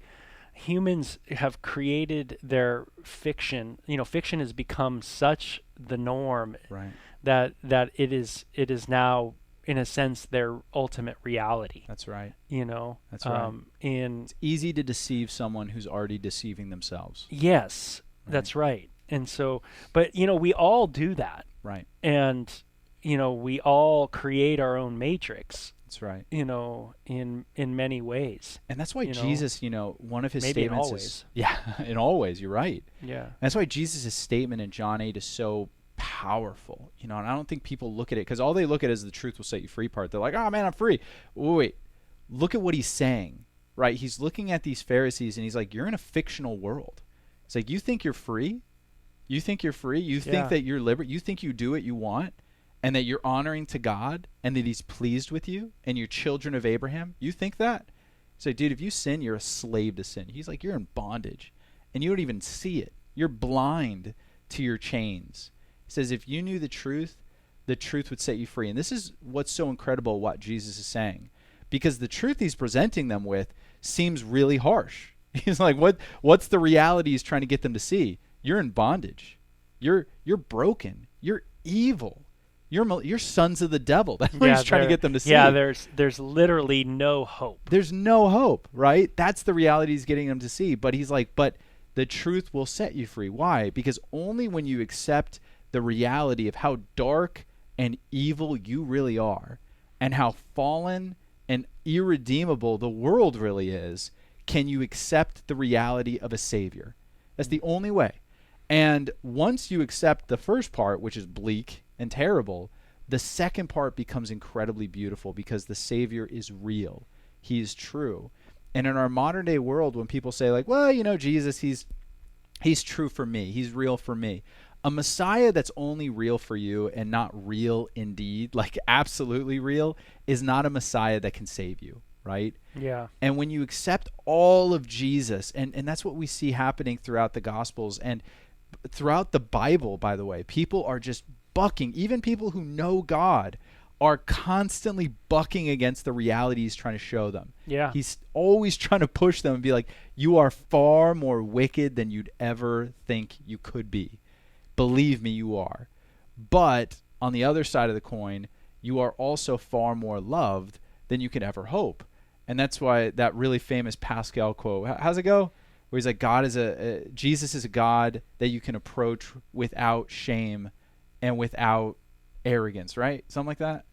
humans have created their fiction. Fiction has become such the norm. Right. That it is now, in a sense, their ultimate reality. That's right. That's right. And it's easy to deceive someone who's already deceiving themselves. Yes, right. That's right. And so, but we all do that. Right. And we all create our own matrix. That's right. In many ways. And that's why Jesus, one of his maybe statements in always. is, yeah, in always, you're right. Yeah. And that's why Jesus' statement in John 8 is so powerful, and I don't think people look at it, because all they look at is the truth will set you free part. They're like, oh man, I'm free. Wait, look at what he's saying, right? He's looking at these Pharisees and he's like, you're in a fictional world. It's like, you think you're free? You think you're free? You think that you're liberal? You think you do what you want and that you're honoring to God and that he's pleased with you and you're children of Abraham? You think that? He's like, dude, if you sin, you're a slave to sin. He's like, you're in bondage, and you don't even see it. You're blind to your chains. He says, if you knew the truth would set you free. And this is what's so incredible what Jesus is saying, because the truth he's presenting them with seems really harsh. He's like, what's the reality he's trying to get them to see? You're in bondage. You're broken. You're evil. You're sons of the devil. That's what he's trying to get them to see. Yeah, there's literally no hope. There's no hope, right? That's the reality he's getting them to see. But he's like, but the truth will set you free. Why? Because only when you accept the reality of how dark and evil you really are, and how fallen and irredeemable the world really is, can you accept the reality of a Savior. That's the only way. And once you accept the first part, which is bleak and terrible, the second part becomes incredibly beautiful, because the Savior is real. He is true. And in our modern day world, when people say like, well, Jesus, he's true for me. He's real for me. A Messiah that's only real for you and not real indeed, like absolutely real, is not a Messiah that can save you, right? Yeah. And when you accept all of Jesus, and that's what we see happening throughout the Gospels and throughout the Bible, by the way, people are just bucking. Even people who know God are constantly bucking against the reality he's trying to show them. Yeah. He's always trying to push them and be like, you are far more wicked than you'd ever think you could be. Believe me, you are. But on the other side of the coin, you are also far more loved than you could ever hope. And that's why that really famous Pascal quote, how's it go? Where he's like, Jesus is a God that you can approach without shame and without arrogance, right? Something like that.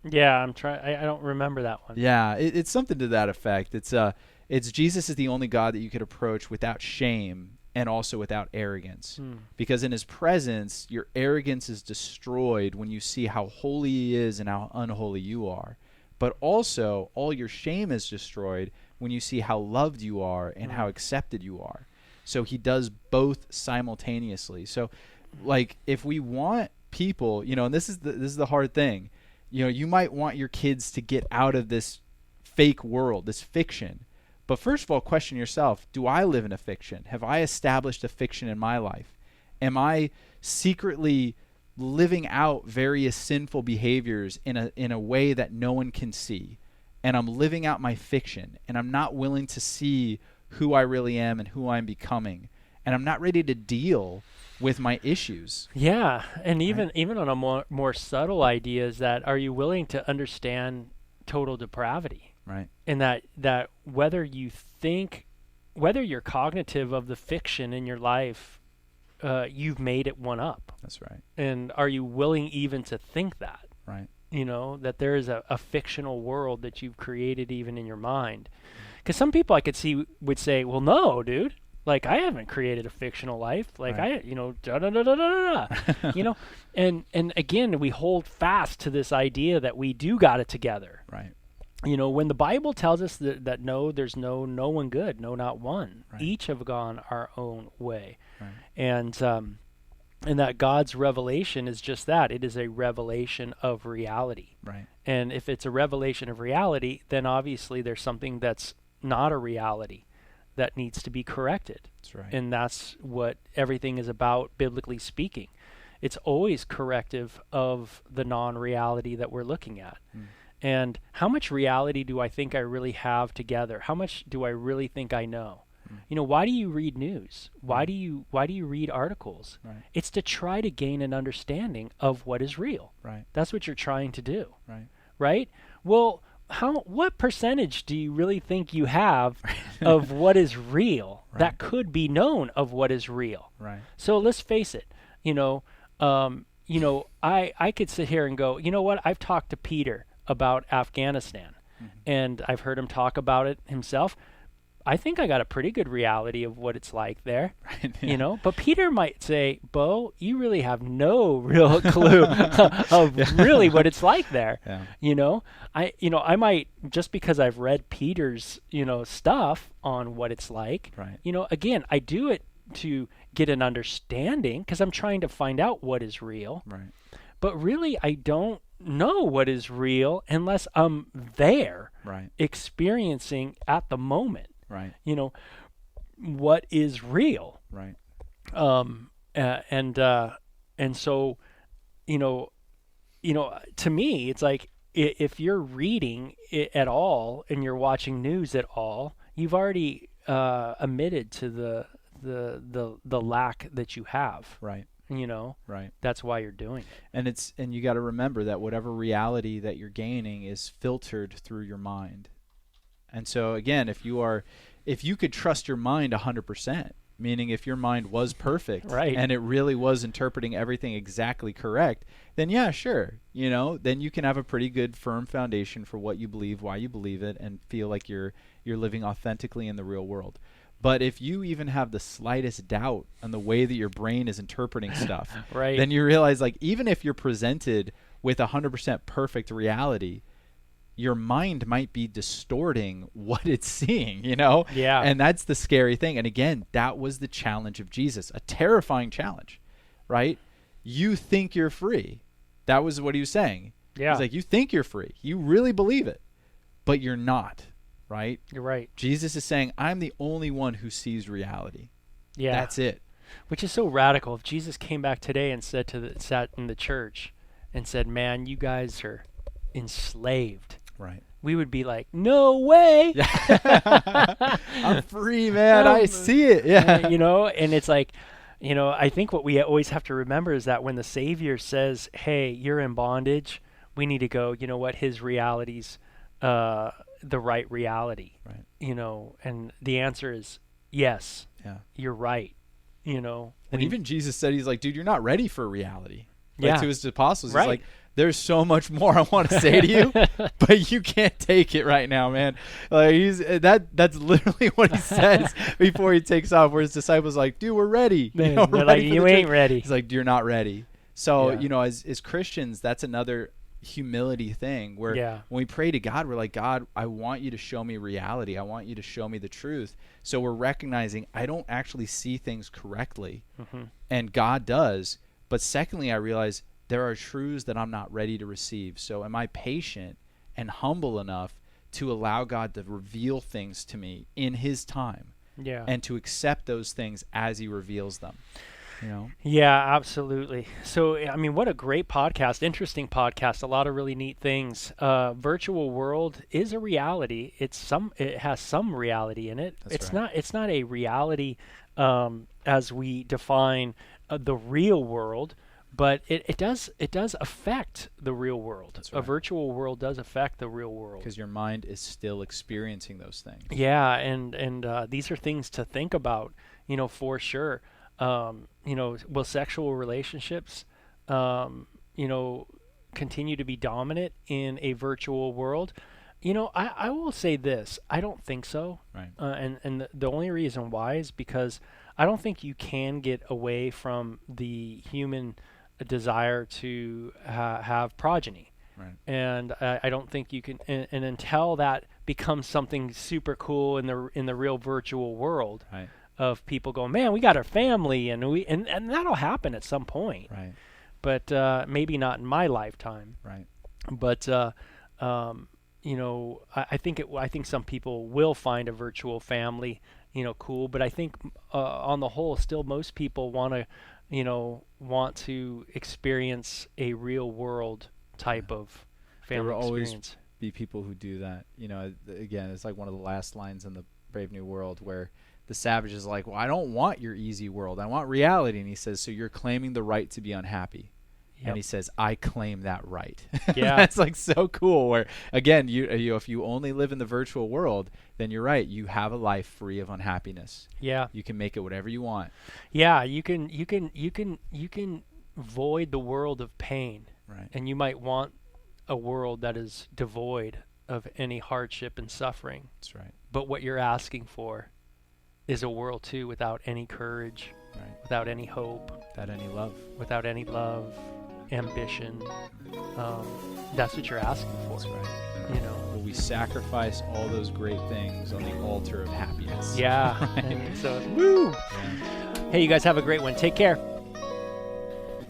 Yeah, I'm trying. I don't remember that one. Yeah, it's something to that effect. It's Jesus is the only God that you could approach without shame and also without arrogance. Because in his presence, your arrogance is destroyed when you see how holy he is and how unholy you are. But also, all your shame is destroyed when you see how loved you are and how accepted you are. So he does both simultaneously. So, like, if we want people, and this is the hard thing, you might want your kids to get out of this fake world, this fiction. But first of all, question yourself, do I live in a fiction? Have I established a fiction in my life? Am I secretly living out various sinful behaviors in a way that no one can see? And I'm living out my fiction, and I'm not willing to see who I really am and who I'm becoming. And I'm not ready to deal with my issues. Yeah, and even on a more subtle idea is that, are you willing to understand total depravity? Right. And that whether you're cognitive of the fiction in your life, you've made it one up. That's right. And are you willing even to think that? Right. That there is a fictional world that you've created even in your mind. Because some people I could see would say, well, no, dude. Like, I haven't created a fictional life. Like, right. And again, we hold fast to this idea that we do got it together. Right. When the Bible tells us that no, there's no one good, no, not one. Right. Each have gone our own way. Right. And that God's revelation is just that. It is a revelation of reality. Right. And if it's a revelation of reality, then obviously there's something that's not a reality that needs to be corrected. That's right. And that's what everything is about, biblically speaking. It's always corrective of the non-reality that we're looking at. And how much reality do I think I really have together? How much do I really think I know? Why do you read news? Why do you read articles? Right. It's to try to gain an understanding of what is real. Right. That's what you're trying to do. Right. Right? Well, what percentage do you really think you have of what is real that could be known of what is real? Right. So let's face it. I could sit here and go, you know what? I've talked to Peter about Afghanistan, and I've heard him talk about it himself. I think I got a pretty good reality of what it's like there, right, yeah. But Peter might say, Bo, you really have no real clue of really what it's like there. Yeah. I might, just because I've read Peter's, stuff on what it's like, right. Again, I do it to get an understanding because I'm trying to find out what is real. Right. But really, I don't know what is real unless I'm there Right. experiencing at the moment, Right. What is real. Right. And so, to me, it's like if you're reading it at all and you're watching news at all, you've already admitted to the lack that you have. Right. Right. That's why you're doing it. And you got to remember that whatever reality that you're gaining is filtered through your mind. And so again, if you could trust your mind 100%, meaning if your mind was perfect right. and it really was interpreting everything exactly correct, then yeah, sure, then you can have a pretty good firm foundation for what you believe, why you believe it, and feel like you're living authentically in the real world. But if you even have the slightest doubt on the way that your brain is interpreting stuff, right. then you realize, like, even if you're presented with 100% perfect reality, your mind might be distorting what it's seeing, Yeah. And that's the scary thing. And again, that was the challenge of Jesus, a terrifying challenge, right? You think you're free. That was what he was saying. Yeah. He's like, you think you're free. You really believe it, but you're not. Right? You're right. Jesus is saying, I'm the only one who sees reality. Yeah. That's it. Which is so radical. If Jesus came back today and sat in the church and said, man, you guys are enslaved. Right. We would be like, no way. I'm free, man. I see it. Yeah. And it's like, I think what we always have to remember is that when the Savior says, hey, you're in bondage, we need to go, you know what, his reality's the right reality, right? And the answer is yes. Yeah, you're right. And even Jesus said, he's like, dude, you're not ready for reality. Yeah, to his apostles, right. He's like, there's so much more I want to say to you, but you can't take it right now, man. Like that's literally what he says before he takes off. Where his disciples are like, dude, we're ready. Man, we're like, ready you ain't ready. He's like, you're not ready. So yeah. As Christians, that's another humility thing where when we pray to God, we're like, God, I want you to show me reality. I want you to show me the truth. So we're recognizing I don't actually see things correctly, and God does. But secondly, I realize there are truths that I'm not ready to receive. So am I patient and humble enough to allow God to reveal things to me in his time, and to accept those things as he reveals them? Yeah, absolutely. So, I mean, what a great podcast, interesting podcast, a lot of really neat things. Virtual world is a reality. It has some reality in it. It's not a reality as we define the real world, but it does affect the real world. That's right. A virtual world does affect the real world. Because your mind is still experiencing those things. Yeah, and these are things to think about, for sure. Will sexual relationships, continue to be dominant in a virtual world? I will say this. I don't think so. Right. And the only reason why is because I don't think you can get away from the human desire to have progeny. Right. And I don't think you can. And until that becomes something super cool in the real virtual world. Right. Of people going, man, we got our family, and that'll happen at some point. Right. But maybe not in my lifetime. Right. But I think some people will find a virtual family, cool. But I think on the whole, still most people want to experience a real world type of family experience. There will always be people who do that. Again, it's like one of the last lines in the Brave New World where the savage is like, well, I don't want your easy world. I want reality. And he says, so you're claiming the right to be unhappy. Yep. And he says, I claim that right. Yeah. That's like so cool. Where again, you if you only live in the virtual world, then you're right. You have a life free of unhappiness. Yeah. You can make it whatever you want. Yeah. You can void the world of pain. Right. And you might want a world that is devoid of any hardship and suffering. That's right. But what you're asking for is a world too without any courage, right. Without any hope, without any love, ambition. That's what you're asking for. That's right. Will we sacrifice all those great things on the altar of happiness? Yeah. Right? And so, woo! Hey, you guys have a great one. Take care.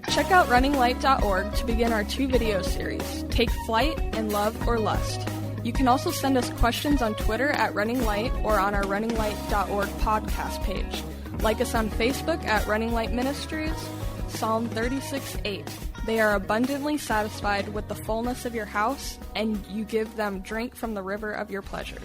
Check out runninglight.org to begin our 2 video series, Take Flight and Love or Lust. You can also send us questions on Twitter at Running Light or on our runninglight.org podcast page. Like us on Facebook at Running Light Ministries. Psalm 36:8. They are abundantly satisfied with the fullness of your house, and you give them drink from the river of your pleasures.